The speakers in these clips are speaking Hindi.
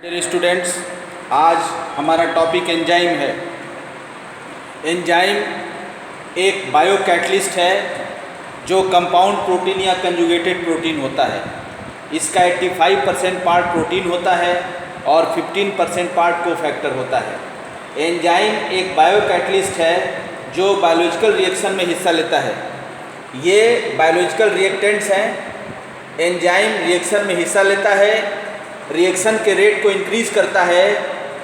डियर स्टूडेंट्स, आज हमारा टॉपिक एंजाइम है। एंजाइम एक बायो कैटलिस्ट है जो कंपाउंड प्रोटीन या कंजुगेटेड प्रोटीन होता है। इसका 85% पार्ट प्रोटीन होता है और 15% पार्ट कोफैक्टर होता है। एंजाइम एक बायो कैटलिस्ट है जो बायोलॉजिकल रिएक्शन में हिस्सा लेता है। ये बायोलॉजिकल रिएक्टेंट्स हैं। एंजाइम रिएक्शन में हिस्सा लेता है, रिएक्शन के रेट को इंक्रीज़ करता है,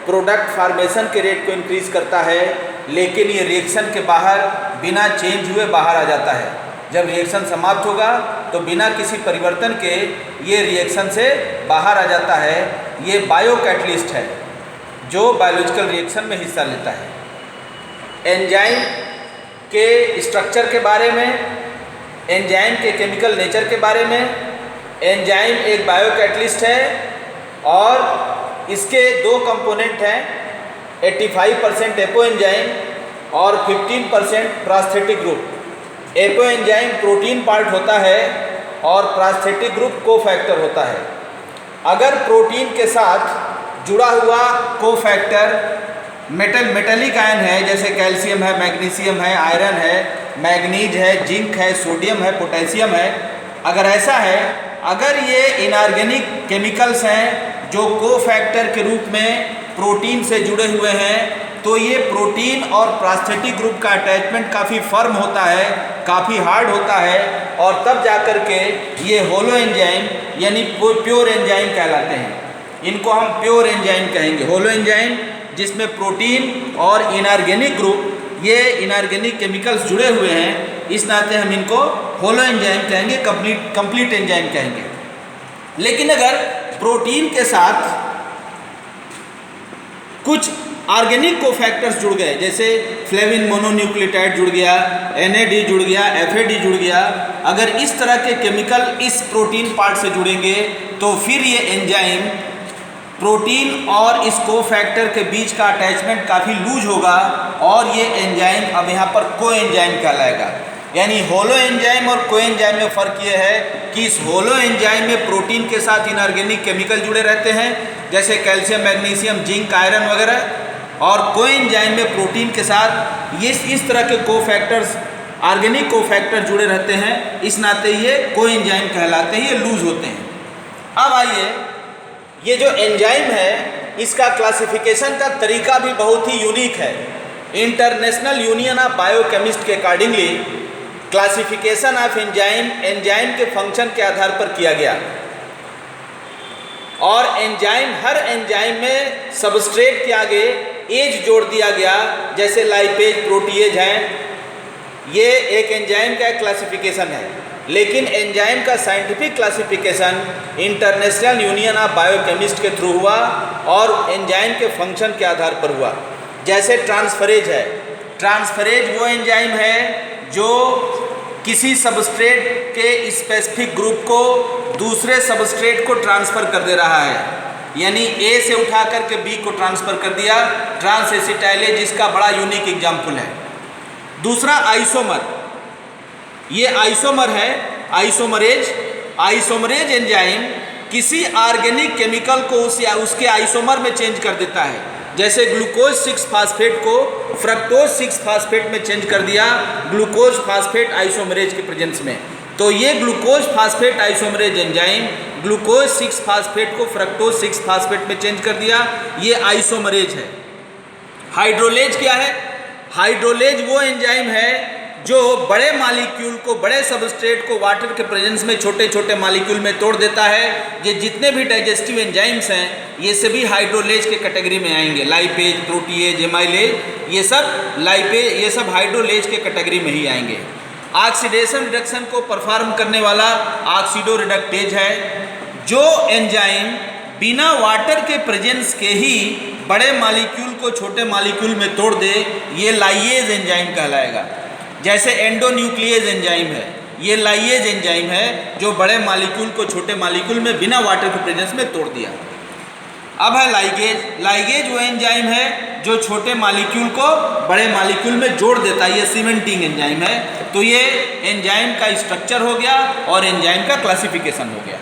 प्रोडक्ट फार्मेशन के रेट को इंक्रीज़ करता है, लेकिन ये रिएक्शन के बाहर बिना चेंज हुए बाहर आ जाता है। जब रिएक्शन समाप्त होगा तो बिना किसी परिवर्तन के ये रिएक्शन से बाहर आ जाता है। ये बायो कैटलिस्ट है जो बायोलॉजिकल रिएक्शन में हिस्सा लेता है। एंजाइम के स्ट्रक्चर के बारे में, एंजाइम के केमिकल नेचर के बारे में, एंजाइम एक बायो कैटलिस्ट है और इसके दो कंपोनेंट हैं, 85% एपो एंजाइम और 15% prosthetic group. Apo enzyme protein part होता है और प्रास्थेटिक ग्रुप कोफैक्टर होता है। अगर प्रोटीन के साथ जुड़ा हुआ कोफैक्टर मेटलिक आयन है, जैसे कैल्शियम है, मैग्नीशियम है, आयरन है, मैग्नीज है, जिंक है, सोडियम है, पोटेशियम है, अगर ऐसा है, अगर ये इनऑर्गेनिक केमिकल्स हैं जो कोफैक्टर के रूप में प्रोटीन से जुड़े हुए हैं, तो ये प्रोटीन और प्रास्थेटिक ग्रुप का अटैचमेंट काफ़ी फर्म होता है, काफ़ी हार्ड होता है और तब जाकर के ये होलो एंजाइम यानी प्योर एंजाइम कहलाते हैं। इनको हम प्योर एंजाइम कहेंगे। होलो एंजाइम जिसमें प्रोटीन और इनऑर्गेनिक ग्रुप, ये इनऑर्गेनिक केमिकल्स जुड़े हुए हैं, इस नाते हम इनको होलो एंजाइम कहेंगे, कंप्लीट एंजाइम कहेंगे। लेकिन अगर प्रोटीन के साथ कुछ ऑर्गेनिक कोफैक्टर्स जुड़ गए, जैसे फ्लेविन मोनोन्यूक्लियोटाइड जुड़ गया, NAD जुड़ गया, FAD जुड़ गया, अगर इस तरह के केमिकल इस प्रोटीन पार्ट से जुड़ेंगे तो फिर ये एंजाइम प्रोटीन और इस कोफैक्टर के बीच का अटैचमेंट काफ़ी लूज होगा और ये एंजाइम अब यहाँ पर को एंजाइम कहलाएगा। यानी होलो एंजाइम और को एंजाइम में फ़र्क ये है कि इस होलो एंजाइम में प्रोटीन के साथ इनऑर्गेनिक केमिकल जुड़े रहते हैं, जैसे कैल्शियम, मैग्नीशियम, जिंक, आयरन वगैरह, और को एंजाइम में प्रोटीन के साथ ये इस तरह के कोफैक्टर्स, ऑर्गेनिक कोफैक्टर जुड़े रहते हैं। इस नाते ये को एंजाइम कहलाते हैं, ये लूज होते हैं। अब आइए, ये जो एंजाइम है इसका क्लासिफिकेशन का तरीका भी बहुत ही यूनिक है। इंटरनेशनल यूनियन ऑफ बायोकेमिस्ट के अकॉर्डिंगली क्लासिफिकेशन ऑफ एंजाइम के फंक्शन के आधार पर किया गया और हर एंजाइम में सबस्ट्रेट के आगे एज जोड़ दिया गया, जैसे लाइपेज, प्रोटीएज हैं। ये एक एंजाइम का क्लासिफिकेशन है, लेकिन एंजाइम का scientific classification international union of biochemist के थ्रू हुआ और एंजाइम के फंक्शन के आधार पर हुआ। जैसे ट्रांसफरेज है। ट्रांसफरेज वो एंजाइम है जो किसी सबस्ट्रेट के स्पेसिफिक ग्रुप को दूसरे सबस्ट्रेट को ट्रांसफ़र कर दे रहा है, यानी A से उठा करके B को ट्रांसफ़र कर दिया। ट्रांसएसिटाइलेज जिसका बड़ा यूनिक एग्जाम्पल है। दूसरा आइसोमर, ये आइसोमर है, आइसोमरेज एंजाइम किसी ऑर्गेनिक केमिकल को उसके आइसोमर में चेंज कर देता है, जैसे ग्लूकोज 6 फास्फेट को फ्रक्टोज 6 फास्फेट में चेंज कर दिया ग्लूकोज फास्फेट आइसोमरेज के प्रेजेंस में। तो ये glucose phosphate isomerase enzyme glucose 6 phosphate को फ्रक्टोज 6 फास्फेट में चेंज कर दिया, ये आइसोमरेज है। हाइड्रोलेज क्या है? हाइड्रोलेज वो एंजाइम है जो बड़े मॉलिक्यूल को, बड़े सबस्ट्रेट को वाटर के प्रेजेंस में छोटे छोटे मॉलिक्यूल में तोड़ देता है। ये जितने भी डाइजेस्टिव एंजाइम्स हैं ये सभी हाइड्रोलेज के कैटेगरी में आएंगे। लाइपेज, प्रोटीएज, एमाइलेज, ये सब हाइड्रोलेज के कैटेगरी में ही आएंगे। ऑक्सीडेशन रिडक्शन को परफॉर्म करने वाला ऑक्सीडो रिडक्टेज है, जो एंजाइम बिना वाटर के प्रेजेंस के ही बड़े मॉलिक्यूल को छोटे मॉलिक्यूल में तोड़ दे, ये लाइएज एंजाइम कहलाएगा। जैसे एंडोन्यूक्लिएज एंजाइम है, ये लाइएज एंजाइम है जो बड़े मॉलिक्यूल को छोटे मॉलिक्यूल में बिना वाटर के प्रेजेंस में तोड़ दिया। अब है लाइगेज। लाइगेज वो एंजाइम है जो छोटे मॉलिक्यूल को बड़े मॉलिक्यूल में जोड़ देता है, ये सीमेंटिंग एंजाइम है। तो ये एंजाइम का स्ट्रक्चर हो गया और एंजाइम का क्लासिफिकेशन हो गया।